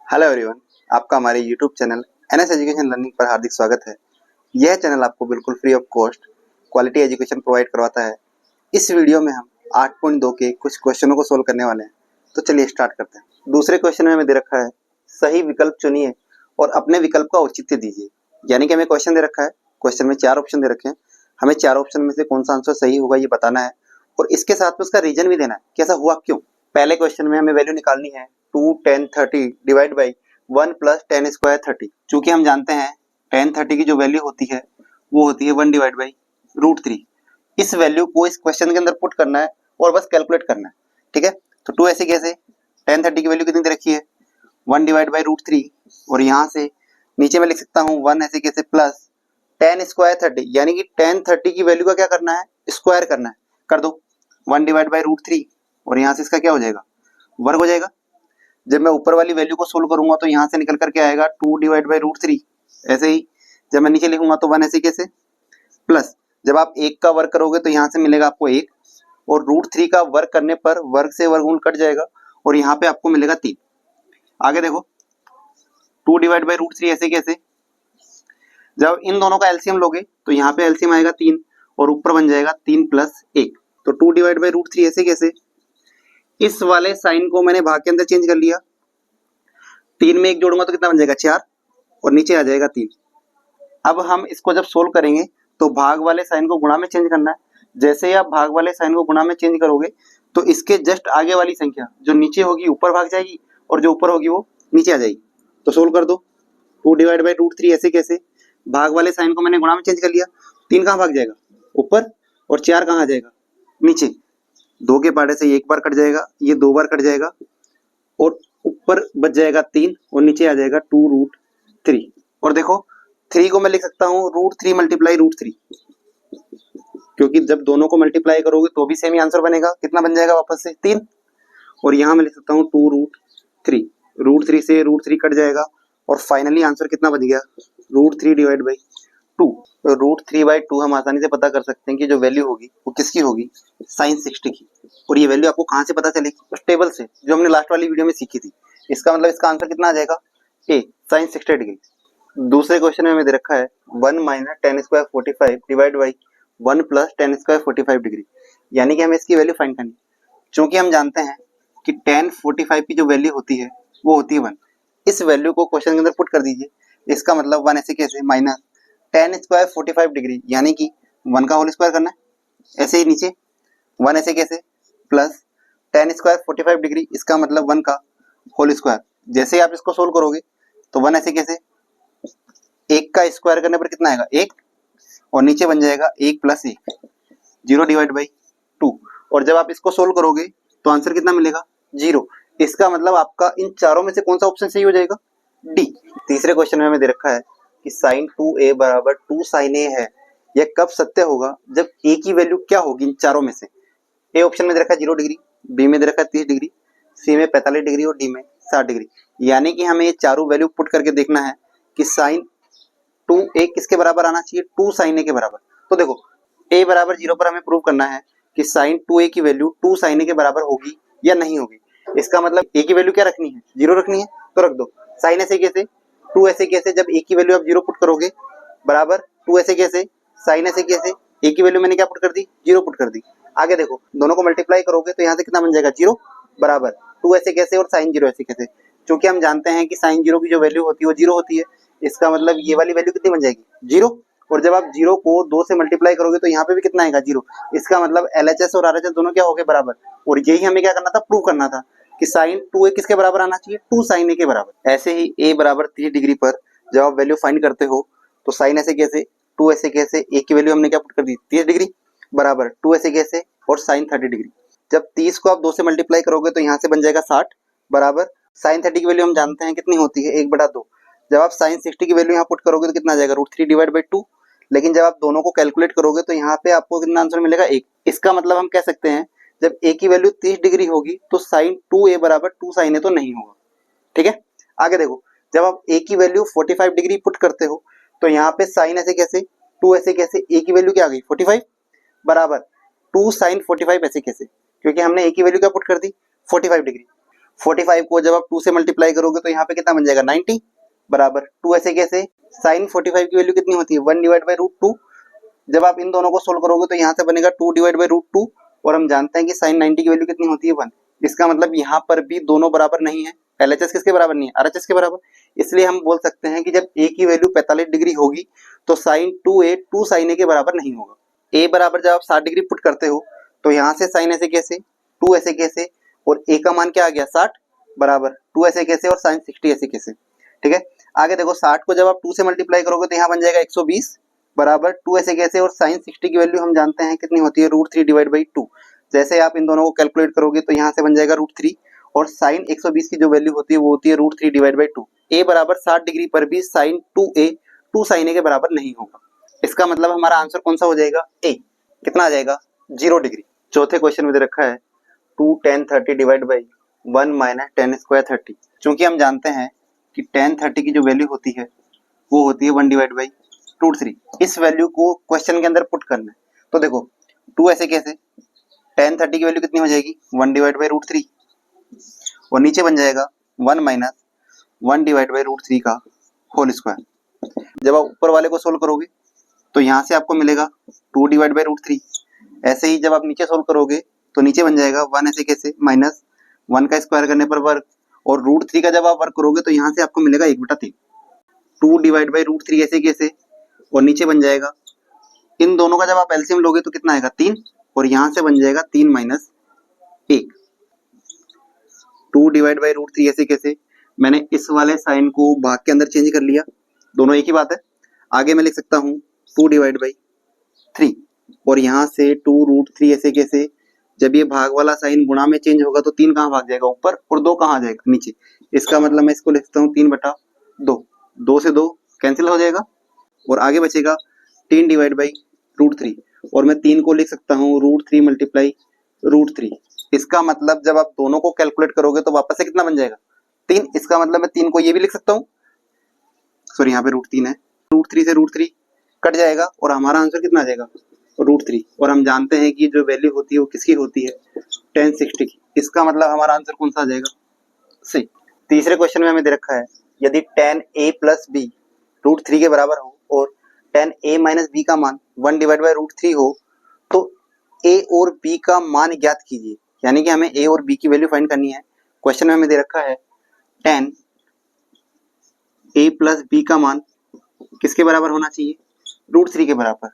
Hello everyone, आपका हमारे YouTube channel NS education learning पर हार्दिक स्वागत है। यह चैनल आपको बिल्कुल free of cost quality education provide करवाता है। इस वीडियो में हम 8.2 के कुछ क्वेश्चनों को सोल्व करने वाले हैं। तो चलिए स्टार्ट करते हैं। दूसरे क्वेश्चन में हमें दे रखा है सही विकल्प चुनिए और अपने विकल्प का औचित्य दीजिए। यानी कि हमें क्वेश्चन दे रखा है, क्वेश्चन में 4 ऑप्शन दे रखे हैं, हमें 4 ऑप्शन में से कौन सा आंसर सही होगा ये बताना है और इसके साथ में उसका रीजन भी देना है कि ऐसा हुआ क्यों। पहले क्वेश्चन में हमें वैल्यू निकालनी है 2 10 30 डिवाइड बाई 1 प्लस 10 स्क्वायर 30। चूंकि हम जानते हैं 10 30 की जो वैल्यू होती है वो होती है 1 डिवाइड बाई √3। इस वैल्यू को इस क्वेश्चन के अंदर पुट करना है और बस कैलकुलेट करना है। ठीक है, तो 2 ऐसे कैसे, 10 30 की वैल्यू कितनी दे रखी है 1 डिवाइड बाई √3 और यहाँ से नीचे में लिख सकता हूँ 1 ऐसे कैसे प्लस 10 स्क्वायर 30, यानी कि 10 30 की वैल्यू का क्या करना है, स्क्वायर करना है। कर दो 1 डिवाइड बाई √3 और यहाँ से इसका क्या हो जाएगा, वर्ग हो जाएगा। जब मैं ऊपर वाली वैल्यू को सोल्व करूंगा तो यहाँ से निकल करके आएगा 2 डिवाइड बाई √3। ऐसे ही जब मैं नीचे लिखूंगा तो 1 ऐसे कैसे प्लस, जब आप 1 का वर्ग करोगे तो यहाँ से मिलेगा आपको 1 और √3 का वर्ग करने पर वर्ग से वर्गमूल कट जाएगा और यहाँ पे आपको मिलेगा 3। आगे देखो 2 डिवाइड बाई √3 ऐसे कैसे, जब इन दोनों का एलसीएम लोगे तो यहाँ पे एलसीएम आएगा 3 और ऊपर बन जाएगा 3 प्लस 1। तो 2 डिवाइड बाई √3 ऐसे कैसे, इस वाले साइन को मैंने भाग के अंदर चेंज कर लिया, 3 में 1 जोड़ूंगा तो कितना बन जाएगा 4 और नीचे आ जाएगा 3। अब हम इसको जब सोल्व करेंगे तो भाग वाले साइन को गुणा में चेंज करना है। जैसे ही आप भाग वाले साइन को गुणा में चेंज करोगे तो इसके जस्ट आगे वाली संख्या जो नीचे होगी ऊपर भाग जाएगी और जो ऊपर होगी वो नीचे आ जाएगी। तो सोल्व कर दो 2 डिवाइड बाई √3 ऐसे कैसे, भाग वाले साइन को मैंने गुणा में चेंज कर लिया, 3 कहाँ भाग जाएगा ऊपर और 4 कहाँ आ जाएगा नीचे। 2 के पाड़े से 1 बार कट जाएगा, ये 2 बार कट जाएगा और ऊपर बच जाएगा 3 और नीचे आ जाएगा 2√3। और देखो 3 को मैं लिख सकता हूँ √3 मल्टीप्लाई √3, क्योंकि जब दोनों को मल्टीप्लाई करोगे तो भी सेम ही आंसर बनेगा। कितना बन जाएगा वापस से 3 और यहाँ मैं लिख सकता हूँ 2√3, √3 से √3 कट जाएगा और फाइनली आंसर कितना बच गया √3 डिवाइड बाई 2। तो √3/2 हम आसानी से पता कर सकते हैं कि जो वैल्यू होगी वो किसकी होगी, sin 60 की। और ये वैल्यू आपको कहाँ से पता चलेगी, उस टेबल से जो हमने लास्ट वाली वीडियो में सीखी थी। इसका मतलब इसका आंसर कितना आ जाएगा ए, sin 60 डिग्री। दूसरे क्वेश्चन में हमें दे रखा है 1 minus 10 square 45 divide by 1 plus 10 square 45 degree, यानी कि हमें इसकी वैल्यू फाइंड करनी। चूंकि हम जानते हैं कि 10 45 की जो वैल्यू होती है वो होती है 1, इस वैल्यू को क्वेश्चन के अंदर पुट कर दीजिए। इसका मतलब 1 ऐसे कैसे माइनस 10 स्क्वायर 45 डिग्री, यानी कि 1 का होल स्क्वायर करना है। ऐसे ही नीचे 1 ऐसे कैसे प्लस 10 स्क्वायर 45 डिग्री, इसका मतलब 1 का होल स्क्वायर। जैसे ही आप इसको सोल्व करोगे तो 1 ऐसे कैसे, 1 का स्क्वायर करने पर कितना आएगा 1 और नीचे बन जाएगा 1 प्लस 1, 0 डिवाइड बाई 2। और जब आप इसको सोल्व करोगे तो आंसर कितना मिलेगा 0। इसका मतलब आपका इन चारों में से कौन सा ऑप्शन सही हो जाएगा, डी। तीसरे क्वेश्चन में हमें दे रखा है कि sin 2a बराबर 2 sin a है। यह कब सत्य होगा, जब a की वैल्यू क्या होगी इन चारों में से। ए ऑप्शन में दे रखा है 0 डिग्री, बी में दे रखा है 30 डिग्री, सी में 45 डिग्री और डी में 60 डिग्री। यानी कि हमें ये चारों वैल्यू पुट करके देखना है कि sin 2a किसके बराबर आना चाहिए, 2 sin a के बराबर। तो देखो a बराबर 0 पर हमें प्रूव करना है कि sin 2a की वैल्यू 2 sin a के बराबर होगी या नहीं होगी। इसका मतलब a की वैल्यू क्या रखनी है, 0 रखनी है, तो रख दो। sin ऐसे कैसे, 2 ऐसे कैसे, जब a की वैल्यू आप 0 पुट करोगे बराबर 2 ऐसे कैसे, sin ऐसे कैसे, a की वैल्यू मैंने क्या पुट कर दी 0 पुट कर दी। आगे देखो दोनों को मल्टीप्लाई करोगे तो यहाँ से कितना बन जाएगा 0 बराबर 2 ऐसे कैसे और sin 0 ऐसे कैसे। क्योंकि हम जानते हैं कि sin 0 की जो वैल्यू होती है वो 0 होती है, इसका मतलब ये वाली वैल्यू कितनी बन जाएगी 0। और जब आप 0 को 2 से मल्टीप्लाई करोगे तो यहाँ पे भी कितना आएगा 0। इसका मतलब LHS और RHS दोनों क्या हो गए बराबर। और यही हमें क्या करना था, प्रूव करना था कि sin 2a किसके बराबर आना चाहिए, 2 sin a के बराबर। ऐसे ही a बराबर 30 डिग्री पर जब आप वैल्यू फाइंड करते हो तो sin ऐसे कैसे, 2 ऐसे कैसे, a की वैल्यू हमने क्या पुट कर दी 30 डिग्री बराबर 2 ऐसे कैसे और sin 30 डिग्री। जब 30 को आप 2 से मल्टीप्लाई करोगे तो यहाँ से बन जाएगा 60 बराबर sin 30 की वैल्यू हम जानते हैं कितनी होती है 1/2। जब आप sin 60 की वैल्यू यहाँ पुट करोगे तो कितना आ जाएगा √3 डिवाइड बाई 2। लेकिन जब आप दोनों को कैलकुलेट करोगे तो यहाँ पे आपको कितना आंसर मिलेगा 1। इसका मतलब हम कह सकते हैं जब a की वैल्यू 30 डिग्री होगी तो sin 2a बराबर 2 sin a तो नहीं होगा। ठीक है, आगे देखो जब आप a की वैल्यू 45 डिग्री पुट करते हो तो यहाँ पे sin ऐसे कैसे, 2 ऐसे कैसे, a की वैल्यू क्या आ गई 45 बराबर 2 sin 45 ऐसे कैसे, क्योंकि हमने a की वैल्यू क्या पुट कर दी 45 डिग्री। 45 को जब आप 2 से मल्टीप्लाई करोगे तो यहाँ पे कितना बन जाएगा 90 बराबर 2 ऐसे कैसे, साइन 45 की वैल्यू कितनी होती है 1 डिवाइड बाई रूट 2। जब आप इन दोनों को सोल्व करोगे तो यहाँ से बनेगा 2 डिवाइड बाई रूट 2 और हम जानते हैं कि साइन 90 की वैल्यू कितनी होती है 1। इसका मतलब यहाँ पर भी दोनों बराबर नहीं है, LHS किसके बराबर नहीं है RHS के बराबर। इसलिए हम बोल सकते हैं कि जब a की वैल्यू 45 डिग्री होगी तो साइन 2a 2 साइन a के बराबर नहीं होगा। a बराबर जब आप 60 डिग्री पुट करते हो तो यहाँ से साइन ऐसे कैसे 2 ऐसे कैसे और a का मान क्या आ गया 60 बराबर 2 ऐसे कैसे और साइन 60 ऐसे कैसे। ठीक है, आगे देखो 60 को जब आप 2 से मल्टीप्लाई करोगे तो यहाँ बन जाएगा 120 बराबर 2 ऐसे कैसे और साइन 60 की वैल्यू हम जानते हैं कितनी होती है √3 डिवाइड बाई 2। जैसे आप इन दोनों को कैलकुलेट करोगे तो यहाँ से बन जाएगा √3 और साइन 120 की जो वैल्यू होती है वो होती है √3 डिवाइड बाई 2। a बराबर 60 डिग्री पर भी साइन 2a 2 साइन a के बराबर नहीं होगा। इसका मतलब हमारा आंसर कौन सा हो जाएगा a, कितना आ जाएगा 0 डिग्री। चौथे क्वेश्चन में दे रखा है 2 tan 30 divide by 1 minus tan square 30। चूंकि हम जानते हैं कि tan 30 की जो वैल्यू होती है वो होती है 1 डिवाइड बाई √3। इस वैल्यू को क्वेश्चन के अंदर पुट करना है तो देखो 2 ऐसे कैसे, tan 30 की वैल्यू कितनी हो जाएगी 1 डिवाइड बाई √3 और नीचे बन जाएगा 1 माइनस 1 डिवाइड बाई √3 का होल स्क्वायर। जब आप ऊपर वाले को सोल्व करोगे तो यहाँ से आपको मिलेगा 2 डिवाइड बाई √3। ऐसे ही जब आप नीचे सोल्व करोगे तो नीचे बन जाएगा 1 ऐसे कैसे माइनस 1 का स्क्वायर करने पर वर्ग और √3 का जब आप वर्ग करोगे तो यहाँ से आपको मिलेगा 1/3। 2 डिवाइड बाई √3 ऐसे कैसे और नीचे बन जाएगा, इन दोनों का जब आप एलसीएम लोगे तो कितना आएगा 3 और यहाँ से बन जाएगा 3 माइनस 1। 2 डिवाइड बाई √3 ऐसे कैसे, मैंने इस वाले साइन को भाग के अंदर चेंज कर लिया, दोनों एक ही बात है। आगे मैं लिख सकता हूँ 2 डिवाइड बाई 3 और यहाँ से 2√3 ऐसे कैसे, जब ये भाग वाला साइन गुणा में चेंज होगा तो 3 कहाँ भाग जाएगा ऊपर और 2 कहाँ आ जाएगा नीचे। इसका मतलब मैं इसको लिखता हूँ 3/2, 2 से 2 कैंसिल हो जाएगा और आगे बचेगा 3 डिवाइड बाई √3 और मैं 3 को लिख सकता हूँ √3 मल्टीप्लाई √3। इसका मतलब जब आप दोनों को कैलकुलेट करोगे तो वापस से कितना बन जाएगा 3। इसका मतलब मैं 3 को ये भी लिख सकता हूँ, सॉरी यहाँ पे √3 है, √3 से √3 कट जाएगा और हमारा आंसर कितना आ जाएगा √3। और हम जानते हैं कि जो वैल्यू होती है वो किसकी होती है tan 60 की। इसका मतलब हमारा आंसर कौन सा आ जाएगा सी। तीसरे क्वेश्चन में हमें दे रखा है यदि tan a प्लस b √3 के बराबर हो और tan a माइनस b का मान 1 डिवाइड बाई √3 हो तो a और b का मान ज्ञात कीजिए। यानी कि हमें a और b की वैल्यू फाइंड करनी है। क्वेश्चन में हमें दे रखा है tan a प्लस b का मान किसके बराबर होना चाहिए √3 के बराबर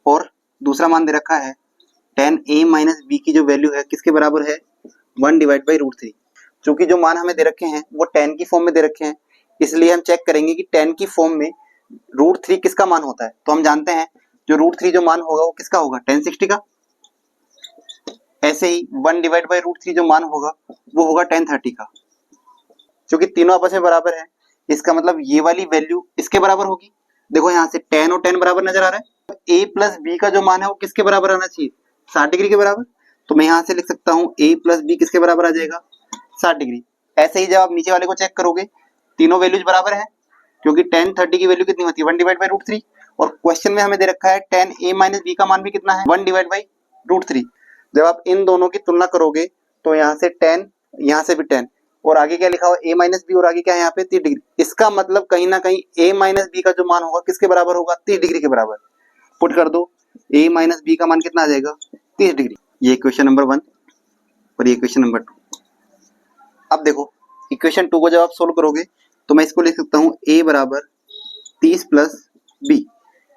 और दूसरा मान दे रखा है tan a माइनस b की जो वैल्यू है किसके बराबर है 1 डिवाइड बाई √3। चूंकि जो मान हमें दे रखे हैं वो tan की फॉर्म में दे रखे हैं इसलिए हम चेक करेंगे कि tan की फॉर्म में √3 किसका मान होता है। तो हम जानते हैं जो √3 जो मान होगा वो किसका होगा tan 60 का। ऐसे ही 1 डिवाइड बाई √3 जो मान होगा वो होगा tan 30 का। क्योंकि तीनों आपस में बराबर है इसका मतलब ये वाली वैल्यू इसके बराबर होगी। देखो यहाँ से tan और tan बराबर नजर आ रहा है, a प्लस b का जो मान है वो किसके बराबर आना चाहिए 60 डिग्री के बराबर। तो मैं यहाँ से लिख सकता हूँ a प्लस b किसके बराबर आ जाएगा 60 डिग्री। ऐसे ही जब आप नीचे वाले को चेक करोगे तीनों वैल्यूज बराबर है क्योंकि tan 30 की वैल्यू कितनी होती है 1 डिवाइड बाई √3 और क्वेश्चन में हमें दे रखा है tan a माइनस b का मान भी कितना है 1 डिवाइड बाई √3। जब आप इन दोनों की तुलना करोगे तो यहाँ से tan, यहाँ से भी tan और आगे क्या लिखा हुआ a माइनस बी और आगे क्या है यहाँ पे 30 डिग्री। इसका मतलब कहीं ना कहीं a माइनस बी का जो मान होगा किसके बराबर होगा 30 डिग्री के बराबर। पुट कर दो a माइनस बी का मान कितना आ जाएगा 30 डिग्री। ये इक्वेशन नंबर 1 और ये इक्वेशन नंबर 2। अब देखो इक्वेशन 2 को जब आप सोल्व करोगे तो मैं इसको लिख सकता हूँ a बराबर 30 प्लस b,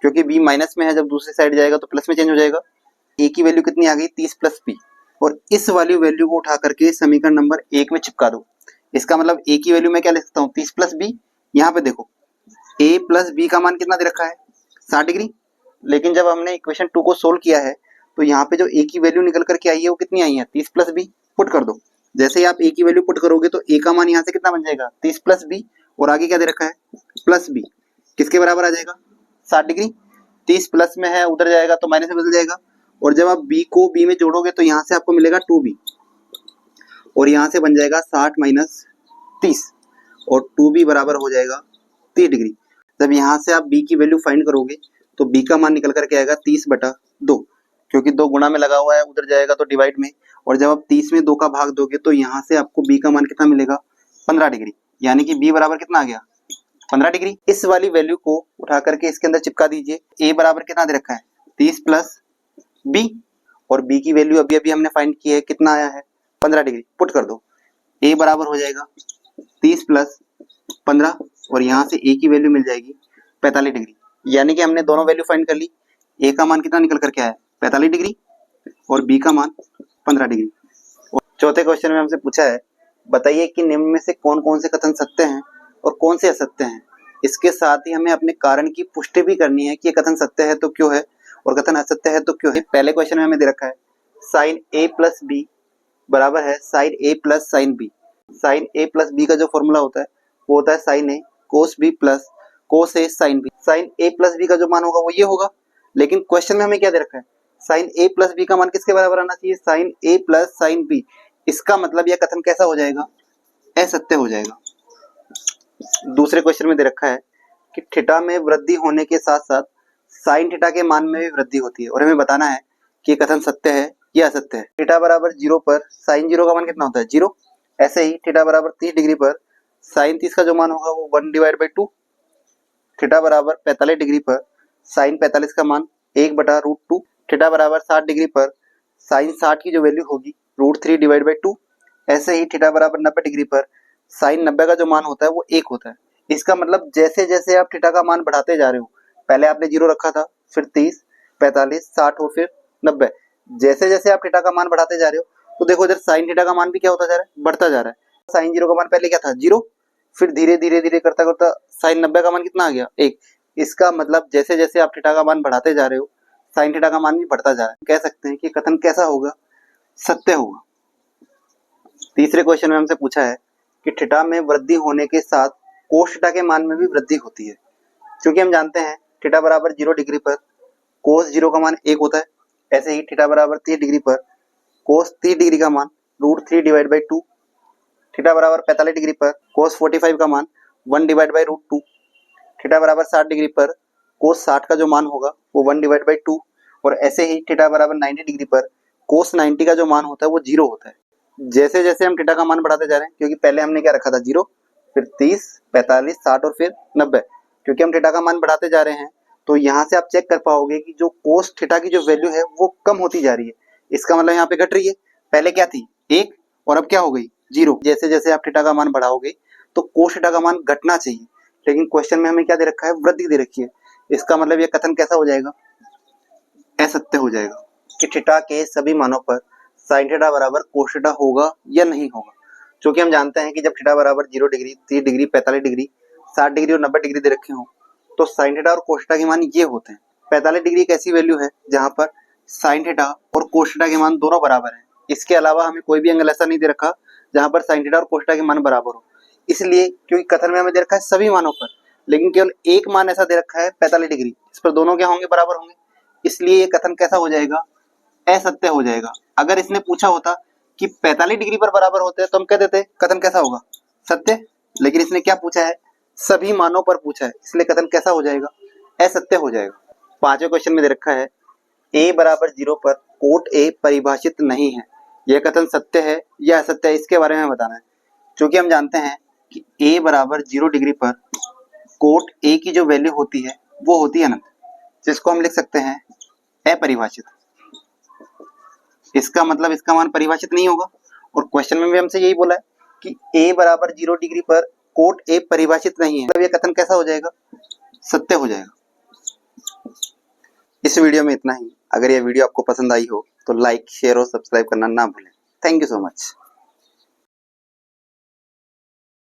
क्योंकि b माइनस में है जब दूसरी साइड जाएगा तो प्लस में चेंज हो जाएगा। a की वैल्यू कितनी आ गई 30 प्लस b और इस वाली वैल्यू को उठा करके समीकरण नंबर 1 में चिपका दो। इसका मतलब a की वैल्यू मैं क्या लिख सकता हूँ 30 प्लस b। यहाँ पे देखो a प्लस b का मान कितना दे रखा है 60 डिग्री, लेकिन जब हमने इक्वेशन 2 को सोल्व किया है तो यहाँ पे जो a की वैल्यू निकल करके आई है वो कितनी आई है 30 प्लस b। पुट कर दो, जैसे ही आप a की वैल्यू पुट करोगे तो a का मान यहाँ से कितना बन जाएगा 30 प्लस b और आगे क्या दे रखा है प्लस b, किसके बराबर आ जाएगा 60 डिग्री। 30 प्लस में है उधर जाएगा तो माइनस में बदल जाएगा और जब आप b को b में जोड़ोगे तो यहाँ से आपको मिलेगा 2b और यहाँ से बन जाएगा 60 माइनस 30 और 2b बराबर हो जाएगा 30 डिग्री। जब यहाँ से आप b की वैल्यू फाइंड करोगे तो b का मान निकल करके आएगा 30/2, क्योंकि 2 गुणा में लगा हुआ है उधर जाएगा तो डिवाइड में और जब आप 30 में 2 का भाग दोगे तो यहाँ से आपको b का मान कितना मिलेगा, 15 डिग्री, यानी कि b बराबर कितना आ गया, 15 डिग्री। इस वाली वैल्यू को उठा करके इसके अंदर चिपका दीजिए। a बराबर कितना दे रखा है, 30 प्लस b, और b की वैल्यू अभी अभी हमने फाइंड की है, कितना आया है, 15 डिग्री। पुट कर दो, a बराबर हो जाएगा 30 प्लस 15, और यहाँ से a की वैल्यू मिल जाएगी 45 डिग्री, यानी कि हमने दोनों वैल्यू फाइंड कर ली। a का मान कितना निकल करके आया, 45 डिग्री, और b का मान 15 डिग्री। और चौथे क्वेश्चन में हमसे पूछा है, बताइए कि निम्न में से कौन कौन से कथन सत्य हैं और कौन से असत्य हैं। इसके साथ ही हमें अपने कारण की पुष्टि भी करनी है कि ये कथन सत्य है तो क्यों है और कथन असत्य है तो क्यों है। पहले क्वेश्चन में हमें दे रखा है साइन a प्लस बी बराबर है sine a plus sine B. Sine a plus B का जो फॉर्मूला होता है वो होता है sine a cos b plus cos a sine b। Sine a plus B का जो मान होगा वो ये होगा, लेकिन क्वेश्चन में हमें क्या दे रखा है, साइन a प्लस बी का मान किसके बराबर आना चाहिए, sine a plus sine B. इसका मतलब यह कथन कैसा हो जाएगा, असत्य हो जाएगा। दूसरे क्वेश्चन में दे रखा है कि थीटा में वृद्धि होने के साथ साथ साइन थीटा के मान में भी वृद्धि होती है, और हमें बताना है कि ये कथन सत्य है या असत्य है। थीटा बराबर 0 पर साइन 0 का मान कितना होता है, 0। ऐसे ही थीटा बराबर 30 डिग्री पर साइन 30 का जो मान होगा वो 1/2। थीटा बराबर 45 डिग्री पर साइन 45 का मान 1/√2। थीटा बराबर 60 डिग्री पर साइन 60 की जो वैल्यू होगी √3/2। ऐसे ही थीटा बराबर 90 डिग्री पर साइन 90 का जो मान होता है वो 1 होता है। इसका मतलब जैसे जैसे आप थीटा का मान बढ़ाते जा रहे हो, पहले आपने 0 रखा था, फिर 30, 45, 60 और फिर 90, जैसे जैसे आप थीटा का मान बढ़ाते जा रहे हो तो देखो इधर साइन थीटा का मान भी क्या होता जा रहा है, बढ़ता जा रहा है। साइन 0 का मान पहले क्या था, 0, फिर धीरे धीरे धीरे करता करता साइन 90 का मान कितना आ गया, 1। इसका मतलब जैसे जैसे आप थीटा का मान बढ़ाते जा रहे हो साइन थीटा का मान भी बढ़ता जा रहा है। कह सकते हैं कि कथन कैसा होगा, सत्य होगा। तीसरे क्वेश्चन में हमसे पूछा है कि थीटा में वृद्धि होने के साथ कोस थीटा के मान में भी वृद्धि होती है। क्योंकि हम जानते हैं थीटा बराबर 0 डिग्री पर कोस 0 का मान 1 होता है। ऐसे ही थीटा बराबर 30 डिग्री पर कोस 30 डिग्री का मान √3/2। थीटा बराबर 45 डिग्री पर कोस 45 का मान 1/√2। थीटा बराबर 60 डिग्री पर कोस 60 का जो मान होगा वो 1/2। और ऐसे ही थीटा बराबर 90 डिग्री पर कोस 90 का जो मान होता है वो 0 होता है। जैसे जैसे हम थीटा का मान बढ़ाते जा रहे हैं, क्योंकि पहले हमने क्या रखा था, 0, फिर 30, 45, 60 और फिर 90, क्योंकि हम थीटा का मान बढ़ाते जा रहे हैं तो यहाँ से आप चेक कर पाओगे कि जो कोस थीटा की जो वैल्यू है वो कम होती जा रही है। इसका मतलब यहाँ पे घट रही है, पहले क्या थी 1 और अब क्या हो गई 0। जैसे जैसे आप थीटा का मान बढ़ाओगे तो कोस थीटा का मान घटना चाहिए, लेकिन क्वेश्चन में हमें क्या दे रखा है, वृद्धि दे रखी है। इसका मतलब ये कथन कैसा हो जाएगा, असत्य हो जाएगा कि थीटा के सभी मानों पर साइन थीटा बराबर कोस थीटा होगा या नहीं होगा। क्योंकि हम जानते हैं कि जब थीटा बराबर 0 डिग्री, 30 डिग्री, 45 डिग्री, 60 डिग्री और 90 डिग्री दे रखे हो तो साइन थीटा और कोस थीटा के मान ये होते हैं। 45 डिग्री एक ऐसी वैल्यू है जहां पर साइन थीटा और कोस थीटा के मान दोनों बराबर हैं। इसके अलावा हमें कोई भी एंगल ऐसा नहीं दे रखा जहां पर साइन थीटा और कोस थीटा के मान बराबर हो। इसलिए क्योंकि कथन में हमें दे रखा है सभी मानों पर, लेकिन केवल एक मान ऐसा दे रखा है 45 डिग्री, इस पर दोनों क्या होंगे, बराबर होंगे। इसलिए ये कथन कैसा हो जाएगा, असत्य हो जाएगा। अगर इसने पूछा होता कि 45 डिग्री पर बराबर होते हैं तो हम कह देते कथन कैसा होगा, सत्य। लेकिन इसने क्या पूछा है, सभी मानों पर पूछा है, इसलिए कथन कैसा हो जाएगा, असत्य हो जाएगा। पांचवें क्वेश्चन में दे रखा है a बराबर 0 पर कोट a परिभाषित नहीं है। यह कथन सत्य है या असत्य है, इसके बारे में बताना है। क्योंकि हम जानते हैं कि a बराबर 0 डिग्री पर कोट a की जो वैल्यू होती है वो होती है अनंत, जिसको हम लिख सकते हैं अपरिभाषित। इसका मतलब इसका मान परिभाषित नहीं होगा। और क्वेश्चन में भी हमसे यही बोला है कि a बराबर 0 डिग्री पर कोट a परिभाषित नहीं है, मतलब ये कथन कैसा हो जाएगा, सत्य हो जाएगा। इस वीडियो में इतना ही। अगर यह वीडियो आपको पसंद आई हो तो लाइक, शेयर और सब्सक्राइब करना ना भूलें। Thank you so much.